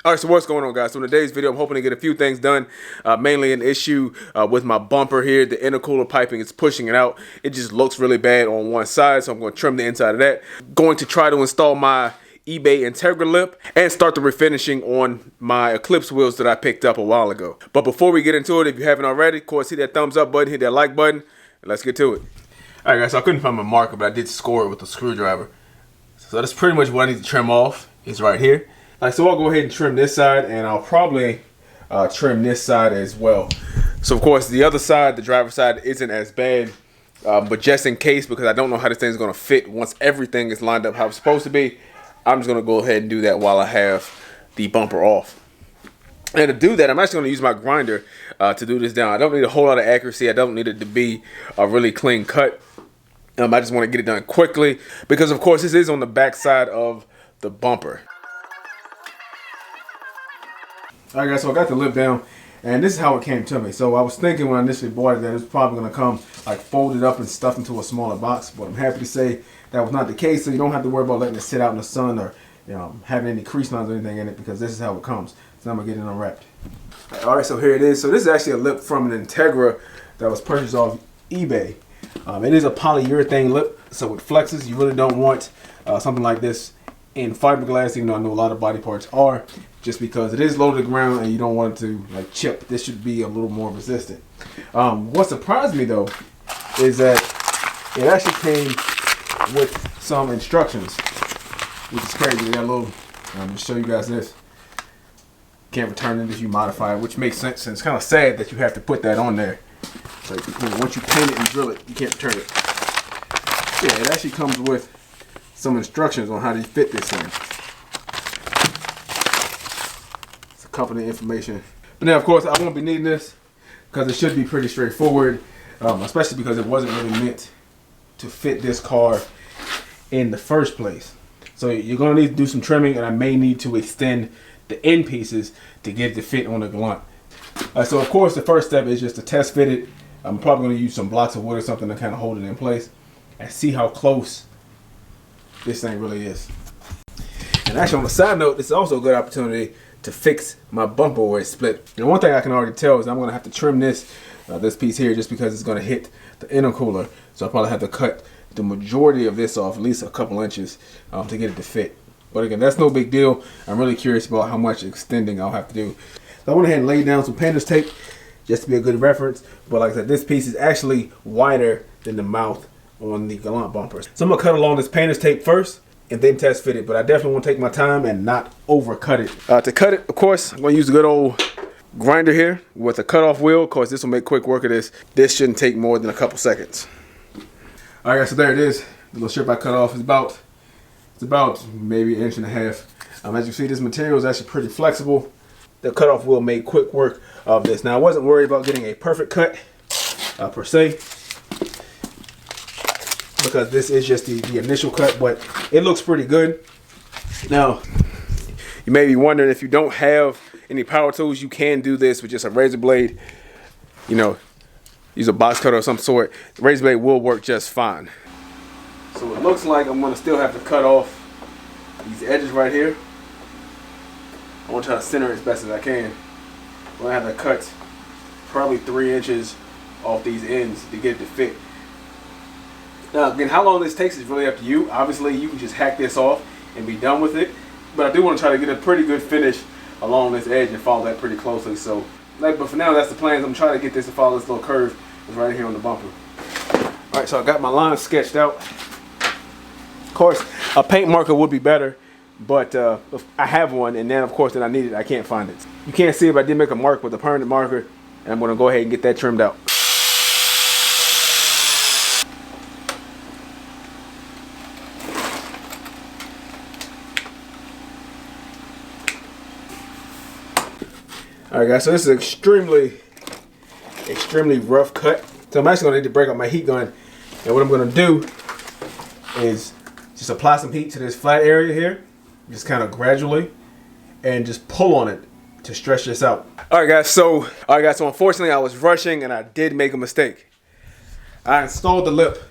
All right, so what's going on, guys? So in today's video, I'm hoping to get a few things done, mainly an issue with my bumper here. The intercooler piping is pushing it out. It just looks really bad on one side, so I'm going to trim the inside of that. Going to try to install my eBay Integra lip and start the refinishing on my Eclipse wheels that I picked up a while ago. But before we get into it, if you haven't already, of course, hit that thumbs up button, hit that like button, and let's get to it. All right, guys, so I couldn't find my marker, but I did score it with a screwdriver. So that's pretty much what I need to trim off. It's right here. So I'll go ahead and trim this side, and I'll probably trim this side as well. So of course the other side, the driver's side, isn't as bad, but just in case, because I don't know how this thing's going to fit once everything is lined up how it's supposed to be, I'm just going to go ahead and do that while I have the bumper off. And to do that, I'm actually going to use my grinder to do this down. I don't need a whole lot of accuracy. I don't need it to be a really clean cut. I just want to get it done quickly because of course this is on the back side of the bumper. All right, guys, so I got the lip down, and this is how it came to me. So I was thinking when I initially bought it that it was probably going to come like folded up and stuffed into a smaller box, but I'm happy to say that was not the case. So you don't have to worry about letting it sit out in the sun or having any crease lines or anything in it, because this is how it comes. So I'm gonna get it unwrapped. All right, so here it is. So this is actually a lip from an Integra that was purchased off eBay. It is a polyurethane lip, so it flexes. You really don't want something like this in fiberglass, even though I know a lot of body parts are, just because it is low to the ground and you don't want it to like chip. This should be a little more resistant. What surprised me though is that it actually came with some instructions, which is crazy. They got a little, I'll just show you guys this. Can't return it if you modify it, which makes sense, and it's kind of sad that you have to put that on there. So once you paint it and drill it, you can't return it. Yeah, it actually comes with some instructions on how to fit this thing. It's a company information. But now, of course, I won't be needing this because it should be pretty straightforward, especially because it wasn't really meant to fit this car in the first place. So you're going to need to do some trimming, and I may need to extend the end pieces to get it to fit on the Galant. So of course the first step is just to test fit it. I'm probably going to use some blocks of wood or something to kind of hold it in place and see how close this thing really is. And actually, on a side note, this is also a good opportunity to fix my bumper where it's split. And one thing I can already tell is I'm going to have to trim this piece here, just because it's going to hit the intercooler. So I'll probably have to cut the majority of this off, at least a couple inches, to get it to fit. But again, that's no big deal. I'm really curious about how much extending I'll have to do. So I went ahead and laid down some painter's tape just to be a good reference. But like I said, this piece is actually wider than the mouth on the Galant bumpers. So I'm gonna cut along this painter's tape first and then test fit it. But I definitely want to take my time and not overcut it. To cut it, of course, I'm gonna use a good old grinder here with a cutoff wheel. Of course, this will make quick work of this. This shouldn't take more than a couple seconds. All right, guys, so there it is. The little strip I cut off is about maybe an inch and a half. As you see, this material is actually pretty flexible. The cutoff wheel made quick work of this. Now, I wasn't worried about getting a perfect cut per se, because this is just the initial cut, but it looks pretty good. Now, you may be wondering, if you don't have any power tools, you can do this with just a razor blade. Use a box cutter of some sort. The razor blade will work just fine. So it looks like I'm going to still have to cut off these edges right here. I want to try to center it as best as I can. I'm going to have to cut probably 3 inches off these ends to get it to fit. Now again, how long this takes is really up to you. Obviously you can just hack this off and be done with it. But I do want to try to get a pretty good finish along this edge and follow that pretty closely. So, but for now, that's the plan. I'm trying to get this to follow this little curve that's right here on the bumper. Alright, so I got my line sketched out. Of course, a paint marker would be better, but I have one, and then of course I need it. I can't find it. You can't see it, but I did make a mark with a permanent marker, and I'm going to go ahead and get that trimmed out. All right, guys. So this is extremely rough cut. So I'm actually going to need to break up my heat gun, and what I'm going to do is just apply some heat to this flat area here, just kind of gradually, and just pull on it to stretch this out. All right, guys. So unfortunately, I was rushing and I did make a mistake. I installed the lip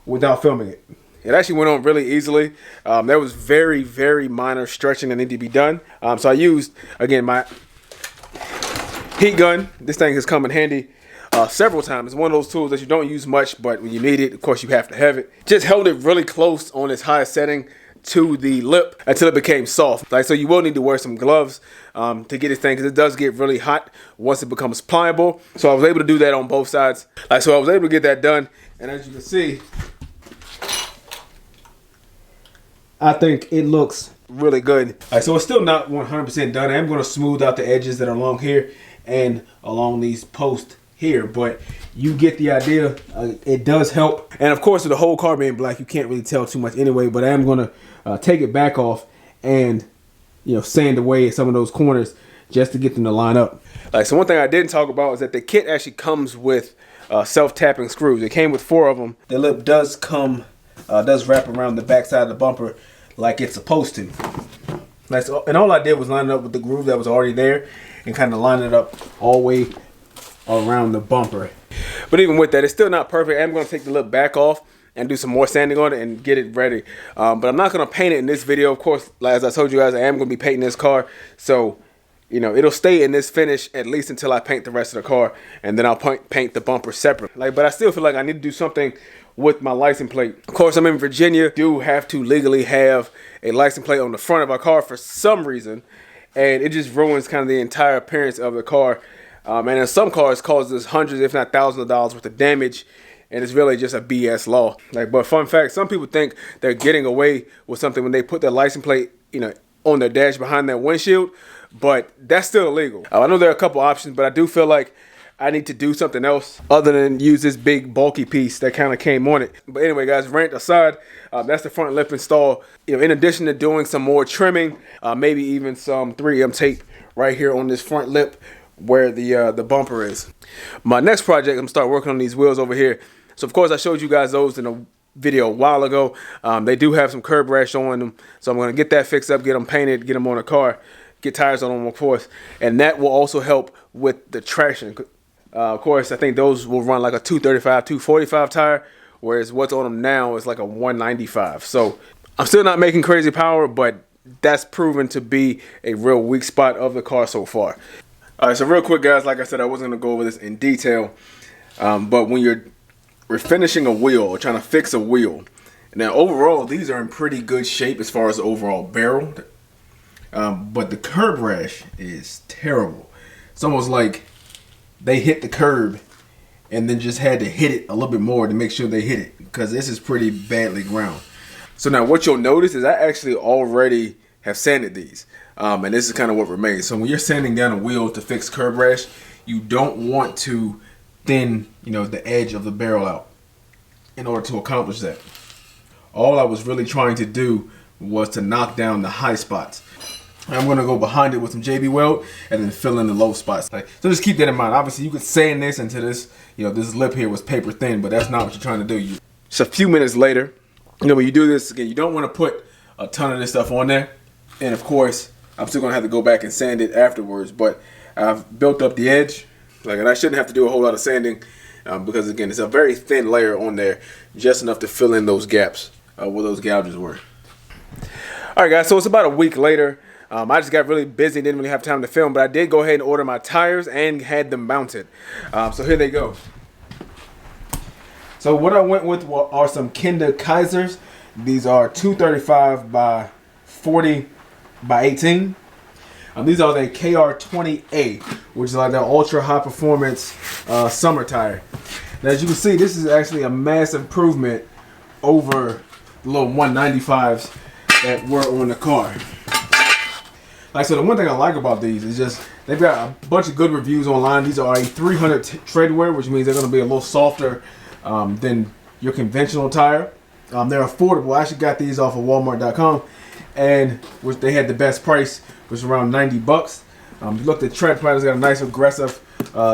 without filming it. It actually went on really easily. There was very, very minor stretching that needed to be done. So I used, again, my heat gun. This thing has come in handy several times. It's one of those tools that you don't use much, but when you need it, of course, you have to have it. Just held it really close on its highest setting to the lip until it became soft. Like, so you will need to wear some gloves to get this thing, because it does get really hot once it becomes pliable. So I was able to do that on both sides. Like, so I was able to get that done, and as you can see, I think it looks really good. Like, so it's still not 100% done. I am going to smooth out the edges that are along here and along these posts here, but you get the idea. It does help. And of course, with the whole car being black, you can't really tell too much anyway, but I am going to take it back off and, you know, sand away some of those corners just to get them to line up. Like, so one thing I didn't talk about is that the kit actually comes with self-tapping screws. It came with 4 of them. The lip does come, does wrap around the back side of the bumper like it's supposed to. Like, so, and all I did was line it up with the groove that was already there and kind of line it up all the way around the bumper. But even with that, it's still not perfect. I'm going to take the lip back off and do some more sanding on it and get it ready. But I'm not going to paint it in this video. Of course, as I told you guys, I am going to be painting this car. So, you know, it'll stay in this finish at least until I paint the rest of the car. And then I'll paint the bumper separate. Like, but I still feel like I need to do something with my license plate. Of course, I'm in Virginia. Do have to legally have a license plate on the front of our car for some reason. And it just ruins kind of the entire appearance of the car. And in some cars, causes hundreds, if not thousands of dollars worth of damage. And it's really just a BS law. Like, but fun fact, some people think they're getting away with something when they put their license plate, you know, on their dash behind their windshield. But that's still illegal. I know there are a couple options, but I do feel like I need to do something else other than use this big bulky piece that kind of came on it. But anyway, guys, rant aside, that's the front lip install. You know, in addition to doing some more trimming, maybe even some 3M tape right here on this front lip where the bumper is. My next project, I'm gonna start working on these wheels over here. So of course I showed you guys those in a video a while ago. They do have some curb rash on them, so I'm gonna get that fixed up, get them painted, get them on the car, get tires on them, of course, and that will also help with the traction. Of course, I think those will run like a 235, 245 tire, whereas what's on them now is like a 195. So I'm still not making crazy power, but that's proven to be a real weak spot of the car so far. All right, so real quick, guys, like I said, I wasn't gonna go over this in detail, but when you're refinishing a wheel or trying to fix a wheel, now overall these are in pretty good shape as far as the overall barrel, but the curb rash is terrible. It's almost like they hit the curb and then just had to hit it a little bit more to make sure they hit it, because this is pretty badly ground. So now what you'll notice is I actually already have sanded these. And this is kind of what remains. So when you're sanding down a wheel to fix curb rash, you don't want to thin, you know, the edge of the barrel out in order to accomplish that. All I was really trying to do was to knock down the high spots. I'm going to go behind it with some JB Weld and then fill in the low spots. So just keep that in mind. Obviously, you could sand this into this, you know, this lip here was paper thin, but that's not what you're trying to do. Just a few minutes later, you know, when you do this, again, you don't want to put a ton of this stuff on there. And of course, I'm still going to have to go back and sand it afterwards, but I've built up the edge. And I shouldn't have to do a whole lot of sanding because, again, it's a very thin layer on there, just enough to fill in those gaps where those gouges were. All right, guys, so it's about a week later. I just got really busy, didn't really have time to film, but I did go ahead and order my tires and had them mounted. So here they go. So what I went with are some Kenda Kaisers. These are 235 by 40 by 18. These are the KR20A, which is like the ultra high performance summer tire. Now, as you can see, this is actually a massive improvement over the little 195s that were on the car. Like, so the one thing I like about these is just they've got a bunch of good reviews online. These are a 300 tread wear, which means they're going to be a little softer than your conventional tire. They're affordable. I actually got these off of Walmart.com, and which they had the best price, which was around 90 bucks. You look at the tread pattern, it's got a nice aggressive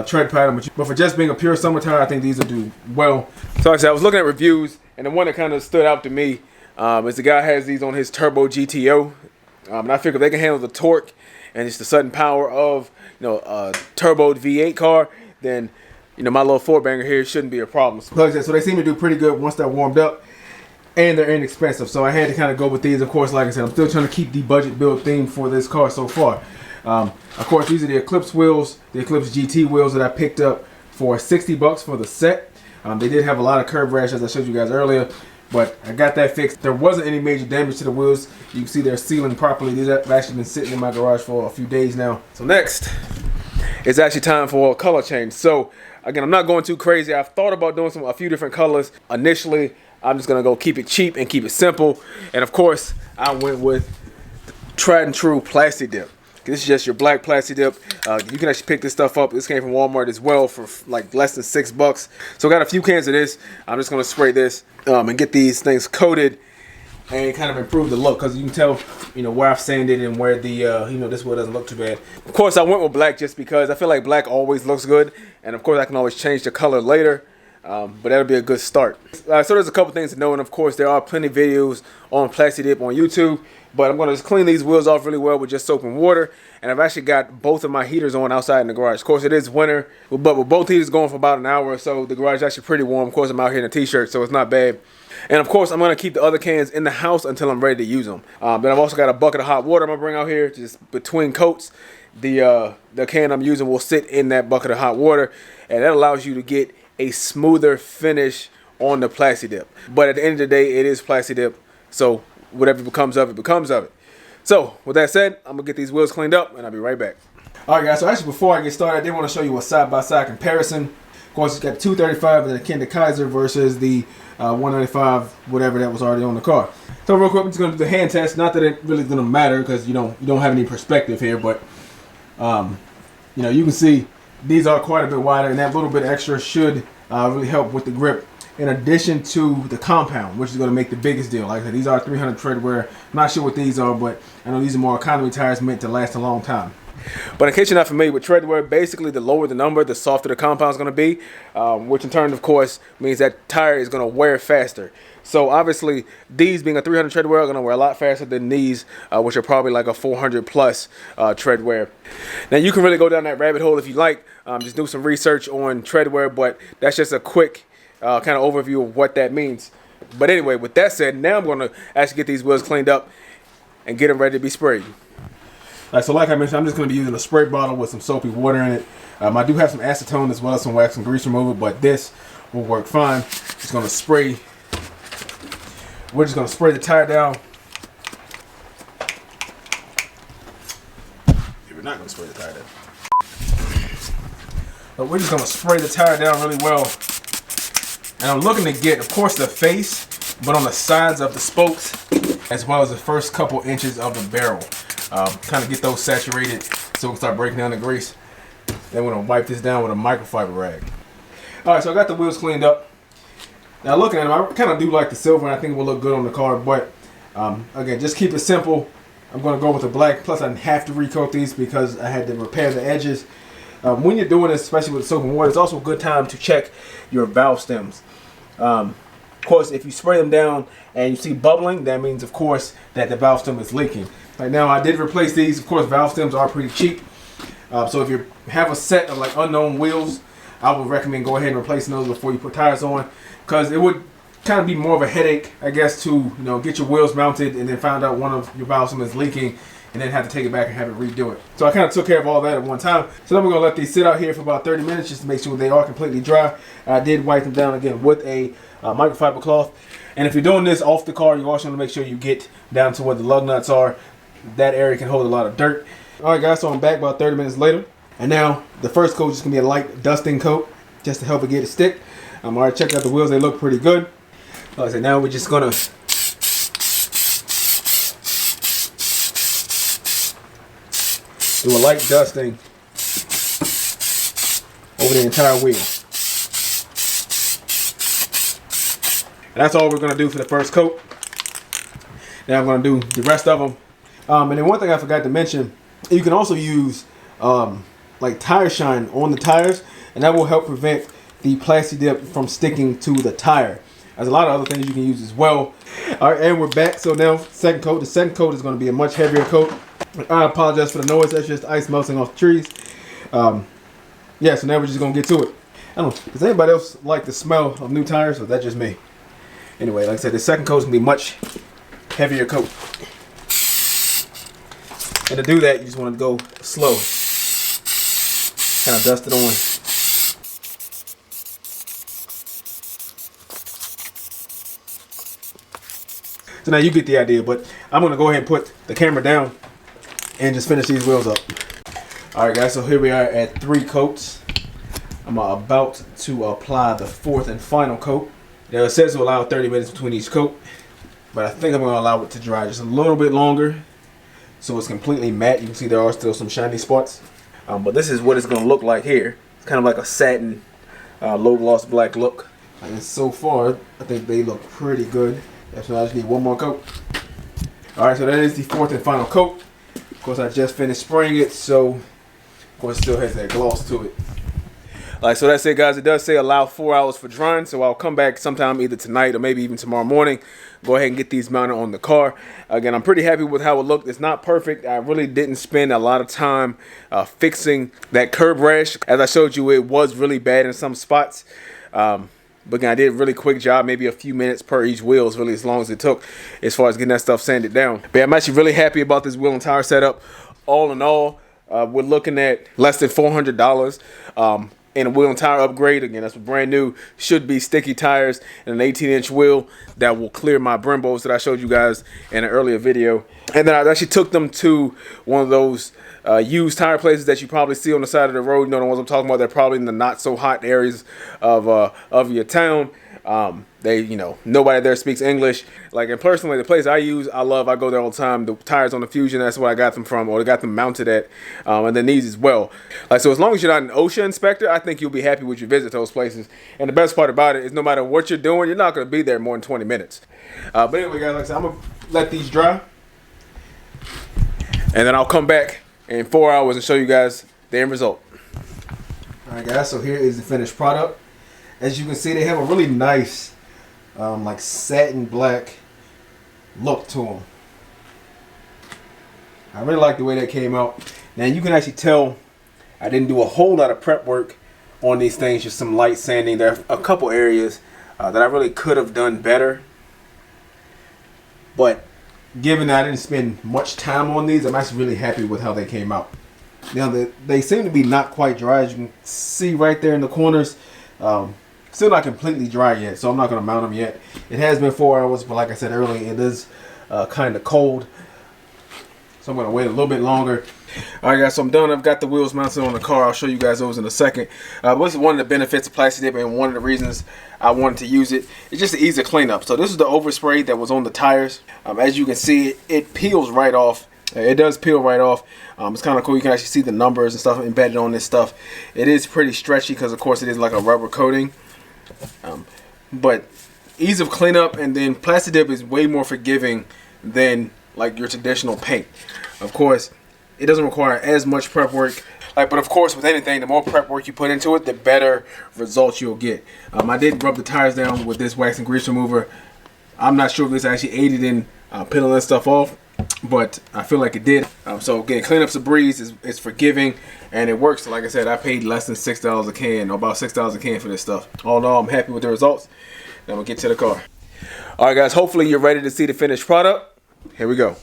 tread pattern, but for just being a pure summer tire, I think these will do well. So like I said, I was looking at reviews, and the one that kind of stood out to me is the guy has these on his Turbo GTO. And I figure they can handle the torque and just the sudden power of, you know, a turbo V8 car, then, you know, my little four banger here shouldn't be a problem. So they seem to do pretty good once they're warmed up. and they're inexpensive. So I had to kind of go with these. Of course, like I said, I'm still trying to keep the budget build theme for this car so far. Of course, these are the Eclipse wheels, the Eclipse GT wheels that I picked up for 60 bucks for the set. They did have a lot of curb rash, as I showed you guys earlier, but I got that fixed. There wasn't any major damage to the wheels. You can see they're sealing properly. These have actually been sitting in my garage for a few days now. So next, it's actually time for a color change. So again, I'm not going too crazy. I've thought about doing a few different colors. Initially, I'm just gonna go keep it cheap and keep it simple. And of course, I went with tried and true Plasti Dip. This is just your black Plasti Dip. You can actually pick this stuff up. This came from Walmart as well for like less than $6. So I got a few cans of this. I'm just gonna spray this and get these things coated and kind of improve the look, because you can tell, you know, where I've sanded and where the, you know, this one doesn't look too bad. Of course, I went with black just because I feel like black always looks good, and of course, I can always change the color later. But that'll be a good start. So there's a couple things to know, and of course there are plenty of videos on Plasti Dip on YouTube, but I'm going to just clean these wheels off really well with just soap and water. And I've actually got both of my heaters on outside in the garage. Of course it is winter, but with both heaters going for about an hour or so, the garage is actually pretty warm. Of course I'm out here in a t-shirt, so it's not bad. And of course I'm going to keep the other cans in the house until I'm ready to use them. Then I've also got a bucket of hot water I'm going to bring out here, just between coats. The can I'm using will sit in that bucket of hot water, and that allows you to get a smoother finish on the Plasti Dip. But at the end of the day, it is Plasti Dip, so whatever becomes of it, becomes of it. So with that said, I'm gonna get these wheels cleaned up and I'll be right back. Alright guys, so actually before I get started, I did want to show you a side-by-side comparison. Of course, it's got 235 and the Kinder Kaiser versus the 195, whatever that was already on the car. So real quick, I'm just gonna do the hand test. Not that it really is gonna matter, because you don't have any perspective here, but you know, you can see these are quite a bit wider, and that little bit extra should really help with the grip, in addition to the compound, which is going to make the biggest deal. Like I said, these are 300 tread wear. I'm not sure what these are, but I know these are more economy tires meant to last a long time. But in case you're not familiar with tread wear, basically the lower the number, the softer the compound is going to be, which in turn, of course, means that tire is going to wear faster. So obviously, these being a 300 tread wear are going to wear a lot faster than these, which are probably like a 400 plus tread wear. Now you can really go down that rabbit hole if you like. Just do some research on tread wear, but that's just a quick kind of overview of what that means. But anyway, with that said, now I'm going to actually get these wheels cleaned up and get them ready to be sprayed. All right, so like I mentioned, I'm just going to be using a spray bottle with some soapy water in it. I do have some acetone as well as some wax and grease remover, but this will work fine. Just going to spray. We're just going to spray the tire down. We're not going to spray the tire down. But we're just going to spray the tire down really well. And I'm looking to get, of course, the face, but on the sides of the spokes, as well as the first couple inches of the barrel. Kind of get those saturated so we can start breaking down the grease. Then we're going to wipe this down with a microfiber rag. Alright, so I got the wheels cleaned up. Now looking at them, I kind of do like the silver, and I think it will look good on the car, but again, just keep it simple. I'm going to go with the black, plus I have to recoat these because I had to repair the edges. When you're doing this, especially with soap and water, it's also a good time to check your valve stems. Of course, if you spray them down and you see bubbling, that means, of course, that the valve stem is leaking. Right now, I did replace these. Of course, valve stems are pretty cheap. So if you have a set of like unknown wheels, I would recommend go ahead and replacing those before you put tires on, because it would kind of be more of a headache, I guess, to get your wheels mounted and then find out one of your valve stems is leaking, and then have to take it back and have it redo it. So I kind of took care of all that at one time. So then we're going to let these sit out here for about 30 minutes just to make sure they are completely dry. I did wipe them down again with a microfiber cloth. And if you're doing this off the car, you also want to make sure you get down to where the lug nuts are. That area can hold a lot of dirt. Alright guys, so I'm back about 30 minutes later. And now the first coat is going to be a light dusting coat just to help it get it stick. Alright, check out the wheels. They look pretty good. Like I said, now we're just going to do a light dusting over the entire wheel. And that's all we're going to do for the first coat. Now I'm going to do the rest of them. And then one thing I forgot to mention, you can also use like tire shine on the tires, and that will help prevent the Plasti Dip from sticking to the tire. There's a lot of other things you can use as well. All right, and we're back. So now second coat. The second coat is going to be a much heavier coat. I apologize for the noise. That's just ice melting off the trees. Yeah, so now we're just going to get to it. I don't know. Does anybody else like the smell of new tires, or is that just me? Anyway, like I said, the second coat is gonna be much heavier coat. And to do that, you just want to go slow. Kind of dust it on. So now you get the idea, but I'm gonna go ahead and put the camera down and just finish these wheels up. All right, guys, so here we are at 3 coats. I'm about to apply the 4th and final coat. Now it says to allow 30 minutes between each coat, but I think I'm gonna allow it to dry just a little bit longer so it's completely matte. You can see there are still some shiny spots, but this is what it's gonna look like here. It's kind of like a satin, low gloss black look. And so far, I think they look pretty good. So I just need one more coat. All right, so that is the 4th and final coat. Of course, I just finished spraying it, so of course it still has that gloss to it. All right, so that's it, guys. It does say allow 4 hours for drying, so I'll come back sometime either tonight or maybe even tomorrow morning. Go ahead and get these mounted on the car. Again, I'm pretty happy with how it looked. It's not perfect. I really didn't spend a lot of time fixing that curb rash. As I showed you, it was really bad in some spots. But again, I did a really quick job, maybe a few minutes per each wheel is really as long as it took as far as getting that stuff sanded down. But I'm actually really happy about this wheel and tire setup. All in all, we're looking at less than $400 and a wheel and tire upgrade. Again, that's brand new. Should be sticky tires and an 18-inch wheel that will clear my Brembos that I showed you guys in an earlier video. And then I actually took them to one of those used tire places that you probably see on the side of the road. You know the ones I'm talking about. They're probably in the not so hot areas of your town. They, you know, nobody there speaks English. Like, and personally, the place I use, I love. I go there all the time. The tires on the Fusion, that's where I got them from, or I got them mounted at. And then these as well. Like, so as long as you're not an OSHA inspector, I think you'll be happy with your visit to those places. And the best part about it is, no matter what you're doing, you're not going to be there more than 20 minutes. But anyway, guys, like I said, I'm gonna let these dry, and then I'll come back in 4 hours and show you guys the end result. All right, guys, so here is the finished product. As you can see, they have a really nice like satin black look to them. I really like the way that came out. Now you can actually tell I didn't do a whole lot of prep work on these things, just some light sanding. There are a couple areas that I really could have done better, but given that I didn't spend much time on these, I'm actually really happy with how they came out. Now they seem to be not quite dry, as you can see right there in the corners. Still not completely dry yet, so I'm not going to mount them yet. It has been 4 hours, but like I said earlier, it is kind of cold, so I'm going to wait a little bit longer. All right, guys, so I'm done. I've got the wheels mounted on the car. I'll show you guys those in a second. This is one of the benefits of Plasti Dip, and one of the reasons I wanted to use it. It's just the ease of cleanup. So this is the overspray that was on the tires. As you can see, it peels right off. It does peel right off. It's kind of cool. You can actually see the numbers and stuff embedded on this stuff. It is pretty stretchy because, of course, it is like a rubber coating. But ease of cleanup, and then Plasti Dip is way more forgiving than like your traditional paint. Of course, it doesn't require as much prep work. But of course, with anything, the more prep work you put into it, the better results you'll get. I did rub the tires down with this wax and grease remover. I'm not sure if this actually aided in peeling that stuff off, but I feel like it did. So again, cleanup's a breeze. It's forgiving, and it works. Like I said, I paid less than $6 a can, or about $6 a can for this stuff. All in all, I'm happy with the results. Now we'll get to the car. All right, guys, hopefully you're ready to see the finished product. Here we go.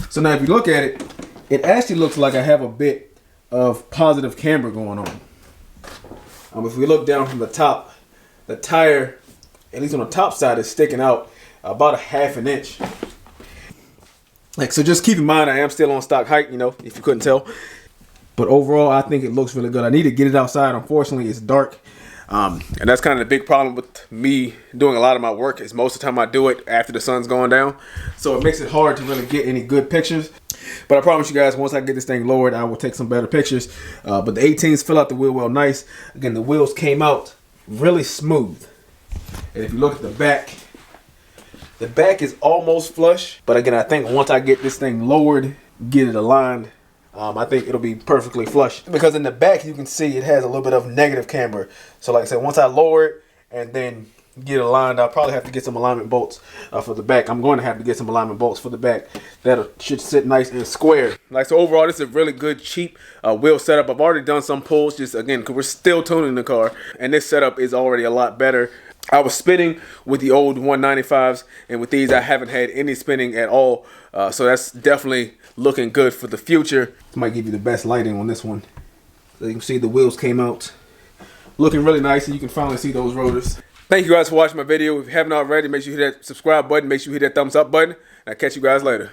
So now if you look at it, it actually looks like I have a bit of positive camber going on. If we look down from the top, the tire, at least on the top side, is sticking out about a ½ an inch. So just keep in mind, I am still on stock height, you know, if you couldn't tell. But overall, I think it looks really good. I need to get it outside. Unfortunately, it's dark. And that's kind of the big problem with me doing a lot of my work, is most of the time I do it after the sun's going down. So it makes it hard to really get any good pictures. But I promise you guys, once I get this thing lowered, I will take some better pictures. But the 18s fill out the wheel well nice. Again, the wheels came out really smooth. And if you look at the back is almost flush. But again, I think once I get this thing lowered, get it aligned, I think it'll be perfectly flush. Because in the back, you can see it has a little bit of negative camber. So like I said, once I lower it and then get it aligned, I'll probably have to get some alignment bolts for the back. I'm going to have to get some alignment bolts for the back. That should sit nice and square. So overall, this is a really good, cheap wheel setup. I've already done some pulls, just again, because we're still tuning the car. And this setup is already a lot better. I was spinning with the old 195s, and with these I haven't had any spinning at all. So that's definitely looking good for the future. This might give you the best lighting on this one. So you can see the wheels came out looking really nice, and you can finally see those rotors. Thank you guys for watching my video. If you haven't already, make sure you hit that subscribe button. Make sure you hit that thumbs up button. I'll catch you guys later.